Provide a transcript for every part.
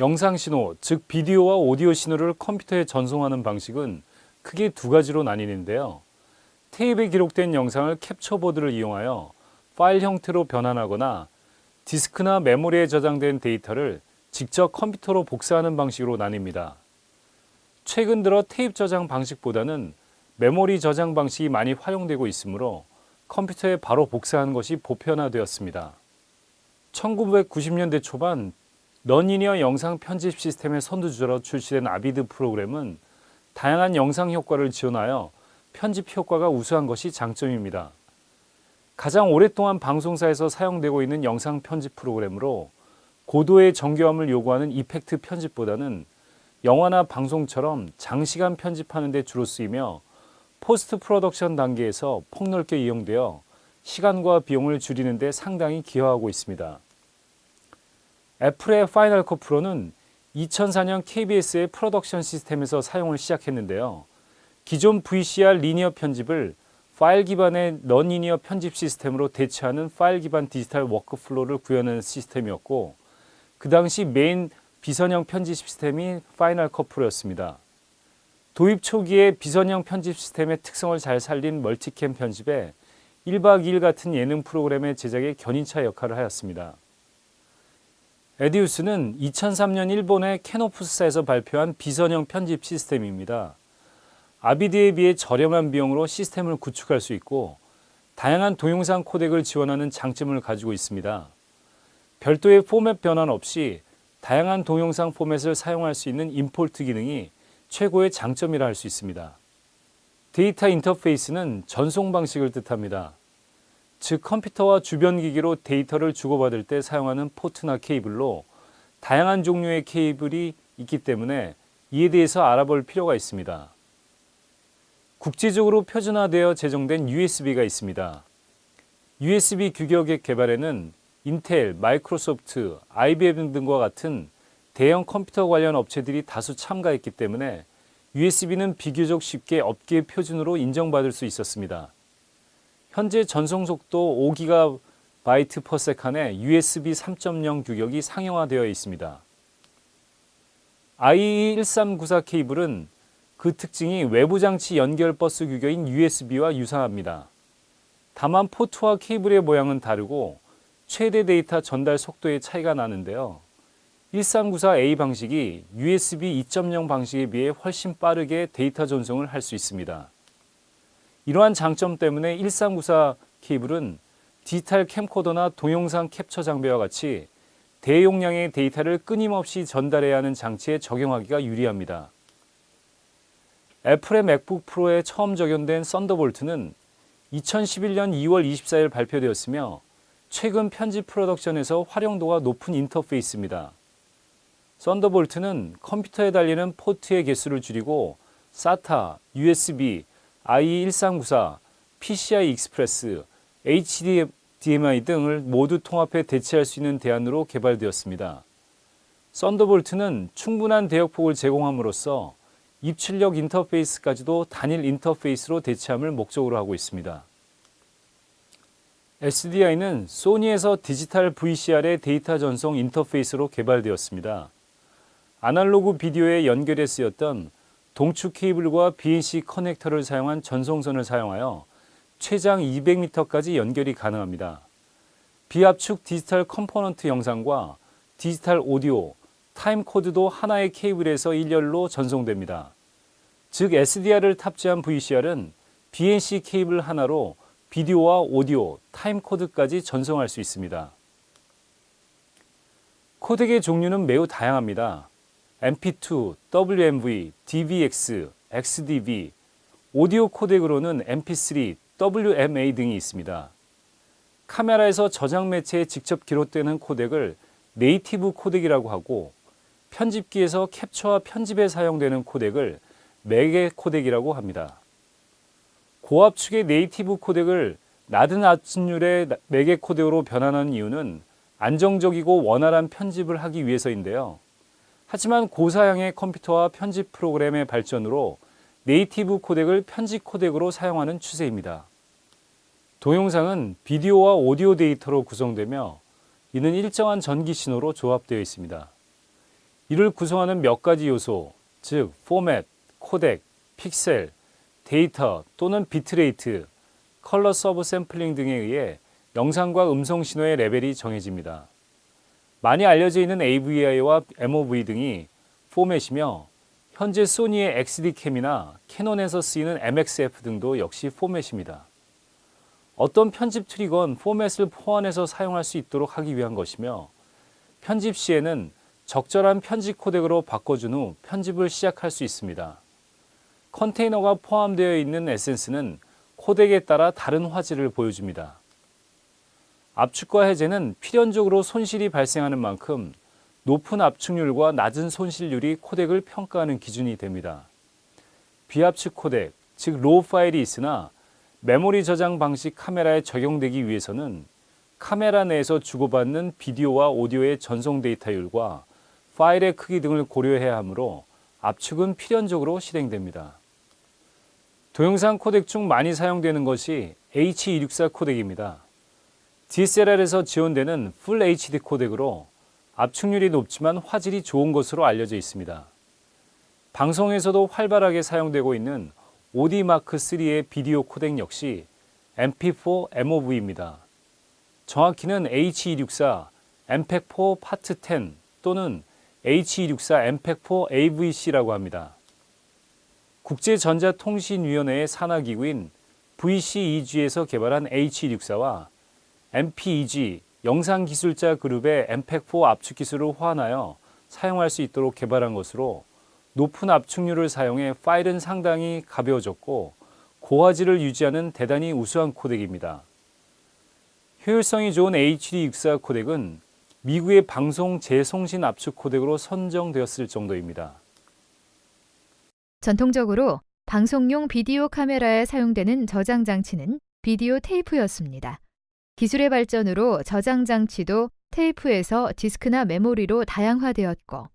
영상 신호, 즉 비디오와 오디오 신호를 컴퓨터에 전송하는 방식은 크게 두 가지로 나뉘는데요. 테이프에 기록된 영상을 캡처보드를 이용하여 파일 형태로 변환하거나 디스크나 메모리에 저장된 데이터를 직접 컴퓨터로 복사하는 방식으로 나뉩니다. 최근 들어 테이프 저장 방식보다는 메모리 저장 방식이 많이 활용되고 있으므로 컴퓨터에 바로 복사하는 것이 보편화되었습니다. 1990년대 초반 넌리니어 영상 편집 시스템의 선두주자로 출시된 아비드 프로그램은 다양한 영상 효과를 지원하여 편집 효과가 우수한 것이 장점입니다. 가장 오랫동안 방송사에서 사용되고 있는 영상 편집 프로그램으로 고도의 정교함을 요구하는 이펙트 편집보다는 영화나 방송처럼 장시간 편집하는 데 주로 쓰이며 포스트 프로덕션 단계에서 폭넓게 이용되어 시간과 비용을 줄이는 데 상당히 기여하고 있습니다. 애플의 파이널 컷 프로는 2004년 KBS의 프로덕션 시스템에서 사용을 시작했는데요. 기존 VCR 리니어 편집을 파일 기반의 넌리니어 편집 시스템으로 대체하는 파일 기반 디지털 워크플로우를 구현하는 시스템이었고, 그 당시 메인 비선형 편집 시스템이 파이널 컷 프로였습니다. 도입 초기에 비선형 편집 시스템의 특성을 잘 살린 멀티캠 편집에 1박 2일 같은 예능 프로그램의 제작에 견인차 역할을 하였습니다. 에디우스는 2003년 일본의 캐노프스사에서 발표한 비선형 편집 시스템입니다. 아비드에 비해 저렴한 비용으로 시스템을 구축할 수 있고 다양한 동영상 코덱을 지원하는 장점을 가지고 있습니다. 별도의 포맷 변환 없이 다양한 동영상 포맷을 사용할 수 있는 임포트 기능이 최고의 장점이라 할 수 있습니다. 데이터 인터페이스는 전송 방식을 뜻합니다. 즉 컴퓨터와 주변 기기로 데이터를 주고받을 때 사용하는 포트나 케이블로 다양한 종류의 케이블이 있기 때문에 이에 대해서 알아볼 필요가 있습니다. 국제적으로 표준화되어 제정된 USB가 있습니다. USB 규격의 개발에는 인텔, 마이크로소프트, IBM 등과 같은 대형 컴퓨터 관련 업체들이 다수 참가했기 때문에 USB는 비교적 쉽게 업계 표준으로 인정받을 수 있었습니다. 현재 전송 속도 5GB/s의 USB 3.0 규격이 상용화되어 있습니다. IE1394 케이블은 그 특징이 외부 장치 연결 버스 규격인 USB와 유사합니다. 다만 포트와 케이블의 모양은 다르고 최대 데이터 전달 속도의 차이가 나는데요. 1394A 방식이 USB 2.0 방식에 비해 훨씬 빠르게 데이터 전송을 할 수 있습니다. 이러한 장점 때문에 1394 케이블은 디지털 캠코더나 동영상 캡처 장비와 같이 대용량의 데이터를 끊임없이 전달해야 하는 장치에 적용하기가 유리합니다. 애플의 맥북 프로에 처음 적용된 썬더볼트는 2011년 2월 24일 발표되었으며 최근 편집 프로덕션에서 활용도가 높은 인터페이스입니다. 썬더볼트는 컴퓨터에 달리는 포트의 개수를 줄이고 SATA, USB, IE1394, PCI Express, HDMI 등을 모두 통합해 대체할 수 있는 대안으로 개발되었습니다. 썬더볼트는 충분한 대역폭을 제공함으로써 입출력 인터페이스까지도 단일 인터페이스로 대체함을 목적으로 하고 있습니다. SDI는 소니에서 디지털 VCR의 데이터 전송 인터페이스로 개발되었습니다. 아날로그 비디오에 연결해 쓰였던 동축 케이블과 BNC 커넥터를 사용한 전송선을 사용하여 최장 200m까지 연결이 가능합니다. 비압축 디지털 컴포넌트 영상과 디지털 오디오, 타임코드도 하나의 케이블에서 일렬로 전송됩니다. 즉 SDR을 탑재한 VCR은 BNC 케이블 하나로 비디오와 오디오, 타임코드까지 전송할 수 있습니다. 코덱의 종류는 매우 다양합니다. MP2, WMV, DVX, XDV, 오디오 코덱으로는 MP3, WMA 등이 있습니다. 카메라에서 저장 매체에 직접 기록되는 코덱을 네이티브 코덱이라고 하고 편집기에서 캡처와 편집에 사용되는 코덱을 매개 코덱이라고 합니다. 고압축의 네이티브 코덱을 낮은 압축률의 매개 코덱으로 변환하는 이유는 안정적이고 원활한 편집을 하기 위해서인데요. 하지만 고사양의 컴퓨터와 편집 프로그램의 발전으로 네이티브 코덱을 편집 코덱으로 사용하는 추세입니다. 동영상은 비디오와 오디오 데이터로 구성되며 이는 일정한 전기 신호로 조합되어 있습니다. 이를 구성하는 몇 가지 요소, 즉 포맷, 코덱, 픽셀, 데이터 또는 비트레이트, 컬러 서브 샘플링 등에 의해 영상과 음성 신호의 레벨이 정해집니다. 많이 알려져 있는 AVI와 MOV 등이 포맷이며 현재 소니의 XD캠이나 캐논에서 쓰이는 MXF 등도 역시 포맷입니다. 어떤 편집 트리건 포맷을 포함해서 사용할 수 있도록 하기 위한 것이며 편집 시에는 적절한 편집 코덱으로 바꿔준 후 편집을 시작할 수 있습니다. 컨테이너가 포함되어 있는 에센스는 코덱에 따라 다른 화질을 보여줍니다. 압축과 해제는 필연적으로 손실이 발생하는 만큼 높은 압축률과 낮은 손실률이 코덱을 평가하는 기준이 됩니다. 비압축 코덱, 즉 로우 파일이 있으나 메모리 저장 방식 카메라에 적용되기 위해서는 카메라 내에서 주고받는 비디오와 오디오의 전송 데이터율과 파일의 크기 등을 고려해야 하므로 압축은 필연적으로 실행됩니다. 동영상 코덱 중 많이 사용되는 것이 H264 코덱입니다. DSLR에서 지원되는 풀 HD 코덱으로 압축률이 높지만 화질이 좋은 것으로 알려져 있습니다. 방송에서도 활발하게 사용되고 있는 OD마크3의 비디오 코덱 역시 MP4 MOV입니다. 정확히는 H264 MPEG-4 파트 10 또는 H264 MPEG-4 AVC라고 합니다. 국제전자통신위원회의 산하기구인 VCEG에서 개발한 H264와 MPEG 영상기술자 그룹의 MPEG-4 압축 기술을 호환하여 사용할 수 있도록 개발한 것으로 높은 압축률을 사용해 파일은 상당히 가벼워졌고 고화질을 유지하는 대단히 우수한 코덱입니다. 효율성이 좋은 H264 코덱은 미국의 방송 재송신 압축 코덱으로 선정되었을 정도입니다. 전통적으로 방송용 비디오 카메라에 사용되는 저장 장치는 비디오 테이프였습니다. 기술의 발전으로 저장 장치도 테이프에서 디스크나 메모리로 다양화되었고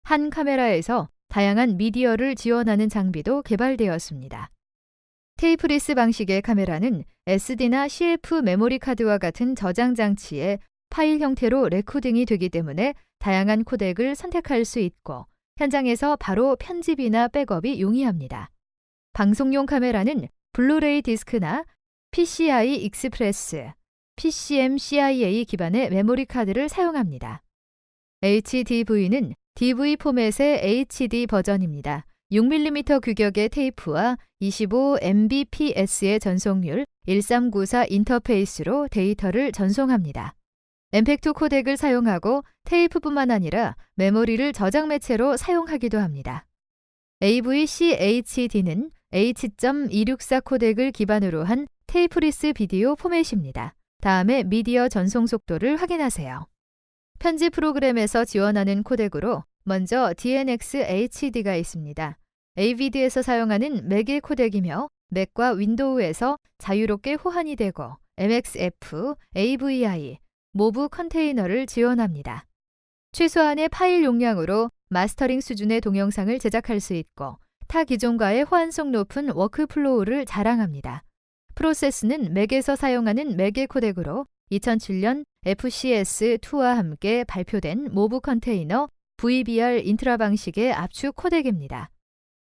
한 카메라에서 다양한 미디어를 지원하는 장비도 개발되었습니다. 테이프리스 방식의 카메라는 SD나 CF 메모리 카드와 같은 저장 장치에 파일 형태로 레코딩이 되기 때문에 다양한 코덱을 선택할 수 있고 현장에서 바로 편집이나 백업이 용이합니다. 방송용 카메라는 블루레이 디스크나 PCI 익스프레스, PCM-CIA 기반의 메모리 카드를 사용합니다. HDV는 DV 포맷의 HD 버전입니다. 6mm 규격의 테이프와 25mbps의 전송률 1394 인터페이스로 데이터를 전송합니다. MPEG-2 코덱을 사용하고 테이프뿐만 아니라 메모리를 저장 매체로 사용하기도 합니다. AVC-HD는 H.264 코덱을 기반으로 한 테이프리스 비디오 포맷입니다. 다음에 미디어 전송 속도를 확인하세요. 편집 프로그램에서 지원하는 코덱으로 먼저 DNX-HD가 있습니다. AVD에서 사용하는 맥의 코덱이며 맥과 윈도우에서 자유롭게 호환이 되고 MXF, AVI, 모브 컨테이너를 지원합니다. 최소한의 파일 용량으로 마스터링 수준의 동영상을 제작할 수 있고 타 기종과의 호환성 높은 워크플로우를 자랑합니다. 프로세스는 맥에서 사용하는 맥의 코덱으로 2007년 FCS2와 함께 발표된 모브 컨테이너 VBR 인트라 방식의 압축 코덱입니다.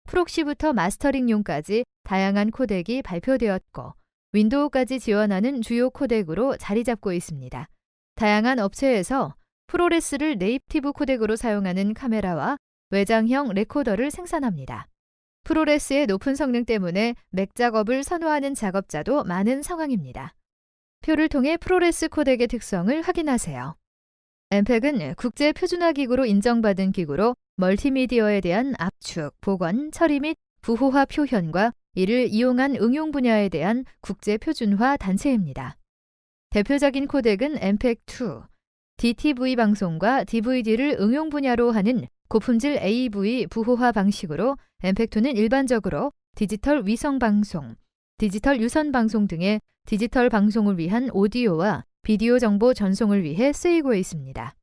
프록시부터 마스터링용까지 다양한 코덱이 발표되었고 윈도우까지 지원하는 주요 코덱으로 자리 잡고 있습니다. 다양한 업체에서 프로레스를 네이티브 코덱으로 사용하는 카메라와 외장형 레코더를 생산합니다. 프로레스의 높은 성능 때문에 맥 작업을 선호하는 작업자도 많은 상황입니다. 표를 통해 프로레스 코덱의 특성을 확인하세요. MPEG은 국제 표준화 기구로 인정받은 기구로 멀티미디어에 대한 압축, 복원, 처리 및 부호화 표현과 이를 이용한 응용 분야에 대한 국제 표준화 단체입니다. 대표적인 코덱은 MPEG-2, DTV 방송과 DVD를 응용 분야로 하는 고품질 AV 부호화 방식으로 MPEG-2는 일반적으로 디지털 위성 방송, 디지털 유선 방송 등의 디지털 방송을 위한 오디오와 비디오 정보 전송을 위해 쓰이고 있습니다.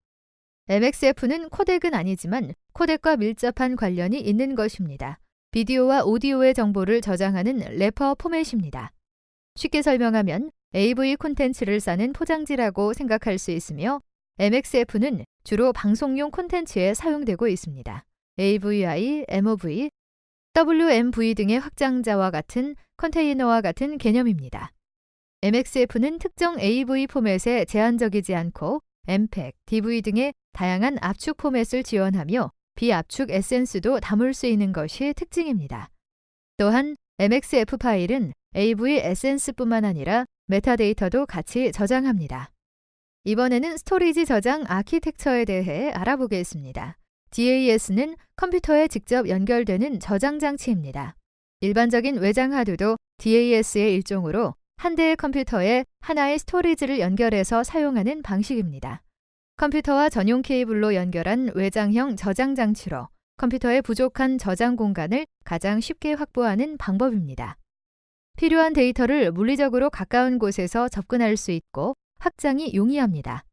MXF는 코덱은 아니지만 코덱과 밀접한 관련이 있는 것입니다. 비디오와 오디오의 정보를 저장하는 래퍼 포맷입니다. 쉽게 설명하면 AV 콘텐츠를 싸는 포장지라고 생각할 수 있으며 MXF는 주로 방송용 콘텐츠에 사용되고 있습니다. AVI, MOV, WMV 등의 확장자와 같은 컨테이너와 같은 개념입니다. MXF는 특정 AV 포맷에 제한적이지 않고 MPEG, DV 등의 다양한 압축 포맷을 지원하며 비압축 에센스도 담을 수 있는 것이 특징입니다. 또한 MXF 파일은 AV 에센스뿐만 아니라 메타데이터도 같이 저장합니다. 이번에는 스토리지 저장 아키텍처에 대해 알아보겠습니다. DAS는 컴퓨터에 직접 연결되는 저장 장치입니다. 일반적인 외장 하드도 DAS의 일종으로 한 대의 컴퓨터에 하나의 스토리지를 연결해서 사용하는 방식입니다. 컴퓨터와 전용 케이블로 연결한 외장형 저장 장치로 컴퓨터의 부족한 저장 공간을 가장 쉽게 확보하는 방법입니다. 필요한 데이터를 물리적으로 가까운 곳에서 접근할 수 있고 확장이 용이합니다.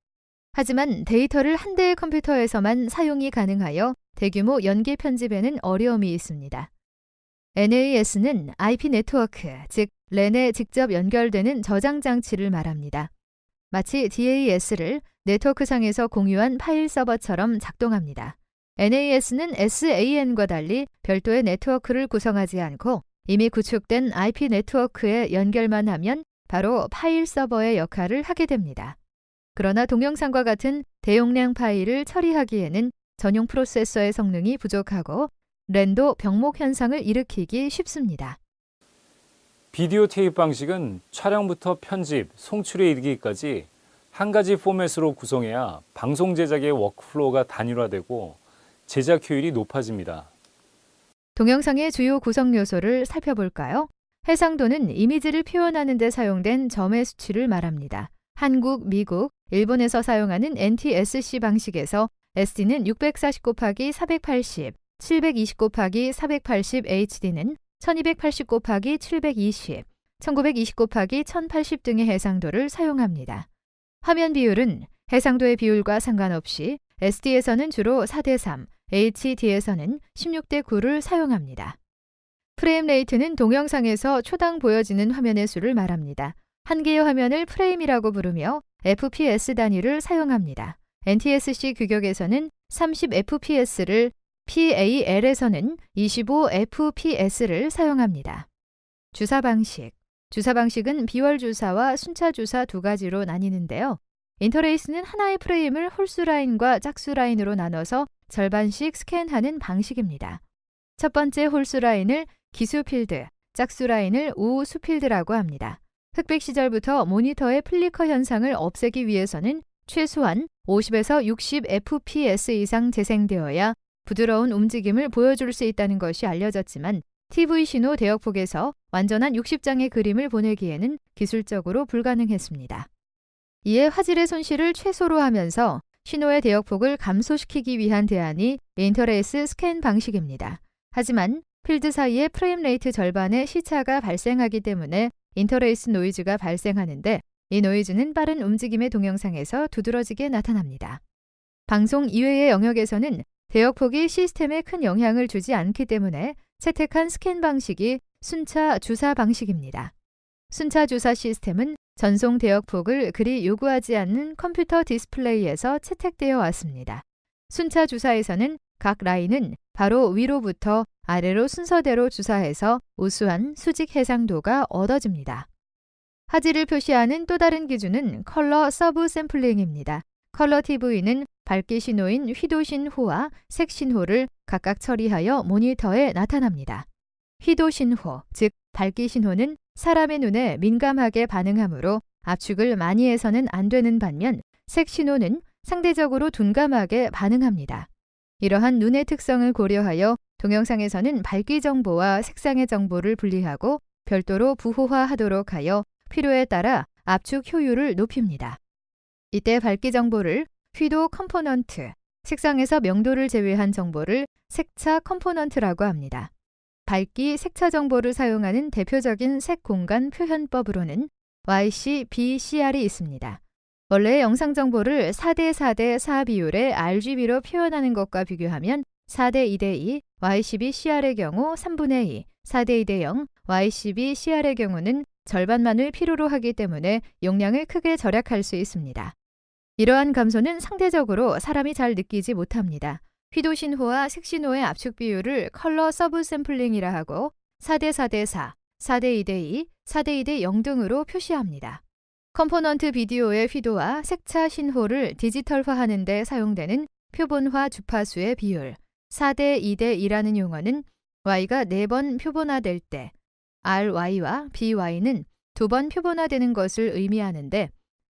하지만 데이터를 한 대의 컴퓨터에서만 사용이 가능하여 대규모 연계 편집에는 어려움이 있습니다. NAS는 IP 네트워크, 즉 랜에 직접 연결되는 저장 장치를 말합니다. 마치 DAS를 네트워크상에서 공유한 파일 서버처럼 작동합니다. NAS는 SAN과 달리 별도의 네트워크를 구성하지 않고 이미 구축된 IP 네트워크에 연결만 하면 바로 파일 서버의 역할을 하게 됩니다. 그러나 동영상과 같은 대용량 파일을 처리하기에는 전용 프로세서의 성능이 부족하고 랜도 병목 현상을 일으키기 쉽습니다. 비디오 테이프 방식은 촬영부터 편집, 송출에 이르기까지 한 가지 포맷으로 구성해야 방송 제작의 워크플로우가 단일화되고 제작 효율이 높아집니다. 동영상의 주요 구성 요소를 살펴볼까요? 해상도는 이미지를 표현하는 데 사용된 점의 수치를 말합니다. 한국, 미국, 일본에서 사용하는 NTSC 방식에서 SD는 640 곱하기 480, 720 곱하기 480 HD는 1280 곱하기 720, 1920 곱하기 1080 등의 해상도를 사용합니다. 화면 비율은 해상도의 비율과 상관없이 SD에서는 주로 4:3, HD에서는 16:9를 사용합니다. 프레임 레이트는 동영상에서 초당 보여지는 화면의 수를 말합니다. 한 개의 화면을 프레임이라고 부르며 FPS 단위를 사용합니다. NTSC 규격에서는 30fps를, PAL에서는 25fps를 사용합니다. 주사 방식. 주사 방식은 비월 주사와 순차 주사 두 가지로 나뉘는데요. 인터레이스는 하나의 프레임을 홀수 라인과 짝수 라인으로 나눠서 절반씩 스캔하는 방식입니다. 첫 번째 홀수 라인을 기수 필드, 짝수 라인을 우수 필드라고 합니다. 흑백 시절부터 모니터의 플리커 현상을 없애기 위해서는 최소한 50에서 60 fps 이상 재생되어야 부드러운 움직임을 보여줄 수 있다는 것이 알려졌지만 TV 신호 대역폭에서 완전한 60장의 그림을 보내기에는 기술적으로 불가능했습니다. 이에 화질의 손실을 최소로 하면서 신호의 대역폭을 감소시키기 위한 대안이 인터레이스 스캔 방식입니다. 하지만 필드 사이에 프레임 레이트 절반의 시차가 발생하기 때문에 인터레이스 노이즈가 발생하는데 이 노이즈는 빠른 움직임의 동영상에서 두드러지게 나타납니다. 방송 이외의 영역에서는 대역폭이 시스템에 큰 영향을 주지 않기 때문에 채택한 스캔 방식이 순차 주사 방식입니다. 순차 주사 시스템은 전송 대역폭을 그리 요구하지 않는 컴퓨터 디스플레이에서 채택되어 왔습니다. 순차 주사에서는 각 라인은 바로 위로부터 아래로 순서대로 주사해서 우수한 수직 해상도가 얻어집니다. 화질을 표시하는 또 다른 기준은 컬러 서브 샘플링입니다. 컬러 TV는 밝기 신호인 휘도 신호와 색 신호를 각각 처리하여 모니터에 나타납니다. 휘도 신호, 즉 밝기 신호는 사람의 눈에 민감하게 반응하므로 압축을 많이 해서는 안 되는 반면 색 신호는 상대적으로 둔감하게 반응합니다. 이러한 눈의 특성을 고려하여 동영상에서는 밝기 정보와 색상의 정보를 분리하고 별도로 부호화하도록 하여 필요에 따라 압축 효율을 높입니다. 이때 밝기 정보를 휘도 컴포넌트, 색상에서 명도를 제외한 정보를 색차 컴포넌트라고 합니다. 밝기, 색차 정보를 사용하는 대표적인 색 공간 표현법으로는 YC-BCR이 있습니다. 원래 영상 정보를 4:4:4 비율의 RGB로 표현하는 것과 비교하면 4:2:2 YCB-CR의 경우 3분의 2, 4:2:0 YCB-CR의 경우는 절반만을 필요로 하기 때문에 용량을 크게 절약할 수 있습니다. 이러한 감소는 상대적으로 사람이 잘 느끼지 못합니다. 휘도 신호와 색 신호의 압축 비율을 컬러 서브 샘플링이라 하고 4대 4대 4, 4대 2대 2, 4대 2대 0 등으로 표시합니다. 컴포넌트 비디오의 휘도와 색차 신호를 디지털화하는 데 사용되는 표본화 주파수의 비율 4대 2대 2라는 용어는 Y가 4번 표본화될 때 RY와 BY는 2번 표본화되는 것을 의미하는데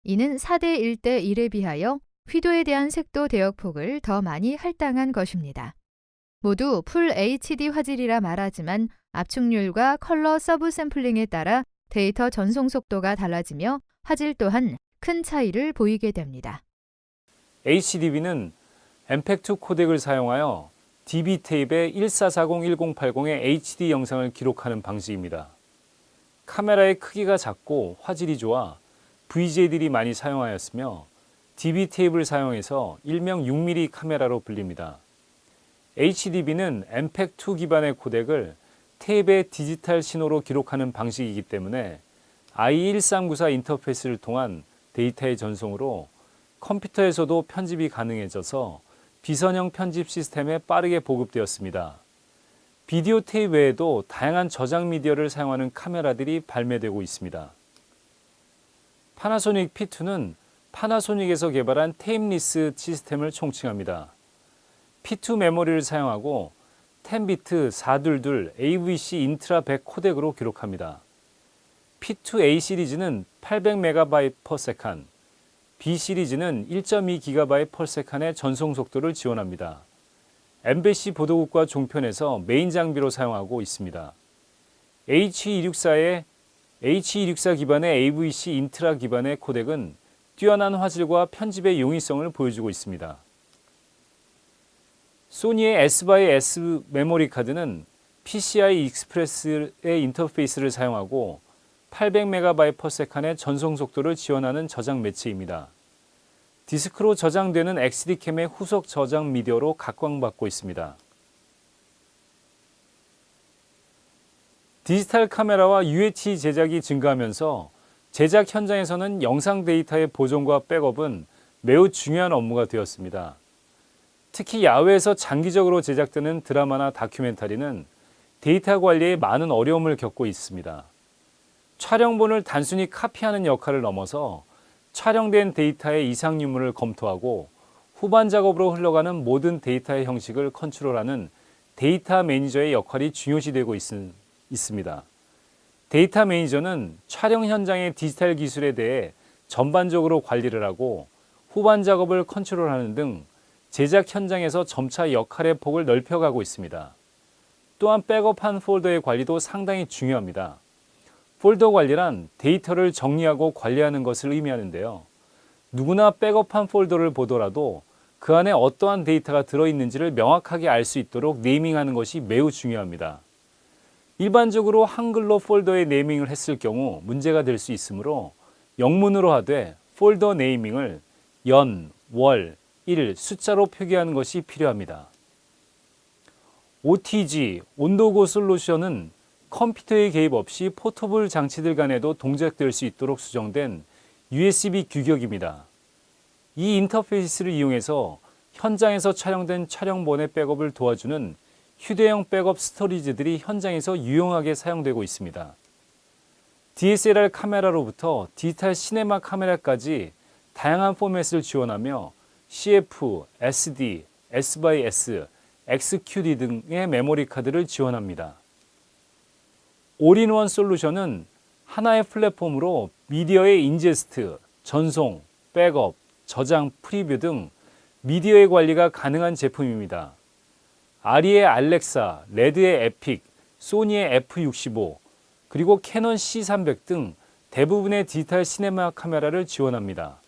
이는 4대 1대 1에 비하여 휘도에 대한 색도 대역폭을 더 많이 할당한 것입니다. 모두 풀 HD 화질이라 말하지만 압축률과 컬러 서브 샘플링에 따라 데이터 전송 속도가 달라지며 화질 또한 큰 차이를 보이게 됩니다. HDV는 MPEG-2 코덱을 사용하여 DB 테이프에 1440-1080의 HD 영상을 기록하는 방식입니다. 카메라의 크기가 작고 화질이 좋아 VJ들이 많이 사용하였으며 DB 테이프를 사용해서 일명 6mm 카메라로 불립니다. HDV는 MPEG-2 기반의 코덱을 테이프의 디지털 신호로 기록하는 방식이기 때문에 i1394 인터페이스를 통한 데이터의 전송으로 컴퓨터에서도 편집이 가능해져서 비선형 편집 시스템에 빠르게 보급되었습니다. 비디오 테이프 외에도 다양한 저장 미디어를 사용하는 카메라들이 발매되고 있습니다. 파나소닉 P2는 파나소닉에서 개발한 테이프리스 시스템을 총칭합니다. P2 메모리를 사용하고 10비트 422 AVC 인트라 100 코덱으로 기록합니다. P2A 시리즈는 800MB/s, B 시리즈는 1.2GB/s의 전송 속도를 지원합니다. MBC 보도국과 종편에서 메인 장비로 사용하고 있습니다. H264 기반의 AVC 인트라 기반의 코덱은 뛰어난 화질과 편집의 용이성을 보여주고 있습니다. 소니의 S/S 메모리 카드는 PCI 익스프레스의 인터페이스를 사용하고 800MB/s의 전송 속도를 지원하는 저장 매체입니다. 디스크로 저장되는 XD캠의 후속 저장 미디어로 각광받고 있습니다. 디지털 카메라와 UHD 제작이 증가하면서 제작 현장에서는 영상 데이터의 보존과 백업은 매우 중요한 업무가 되었습니다. 특히 야외에서 장기적으로 제작되는 드라마나 다큐멘터리는 데이터 관리에 많은 어려움을 겪고 있습니다. 촬영본을 단순히 카피하는 역할을 넘어서 촬영된 데이터의 이상 유무를 검토하고 후반 작업으로 흘러가는 모든 데이터의 형식을 컨트롤하는 데이터 매니저의 역할이 중요시되고 있습니다. 데이터 매니저는 촬영 현장의 디지털 기술에 대해 전반적으로 관리를 하고 후반 작업을 컨트롤하는 등 제작 현장에서 점차 역할의 폭을 넓혀가고 있습니다. 또한 백업한 폴더의 관리도 상당히 중요합니다. 폴더 관리란 데이터를 정리하고 관리하는 것을 의미하는데요. 누구나 백업한 폴더를 보더라도 그 안에 어떠한 데이터가 들어있는지를 명확하게 알 수 있도록 네이밍하는 것이 매우 중요합니다. 일반적으로 한글로 폴더에 네이밍을 했을 경우 문제가 될 수 있으므로 영문으로 하되 폴더 네이밍을 연, 월, 일, 숫자로 표기하는 것이 필요합니다. OTG, 온도고 솔루션은 컴퓨터의 개입 없이 포터블 장치들 간에도 동작될 수 있도록 수정된 USB 규격입니다. 이 인터페이스를 이용해서 현장에서 촬영된 촬영본의 백업을 도와주는 휴대용 백업 스토리지들이 현장에서 유용하게 사용되고 있습니다. DSLR 카메라로부터 디지털 시네마 카메라까지 다양한 포맷을 지원하며 CF, SD, S/S, XQD 등의 메모리 카드를 지원합니다. 올인원 솔루션은 하나의 플랫폼으로 미디어의 인제스트, 전송, 백업, 저장, 프리뷰 등 미디어의 관리가 가능한 제품입니다. 아리의 알렉사, 레드의 에픽, 소니의 F65, 그리고 캐논 C300 등 대부분의 디지털 시네마 카메라를 지원합니다.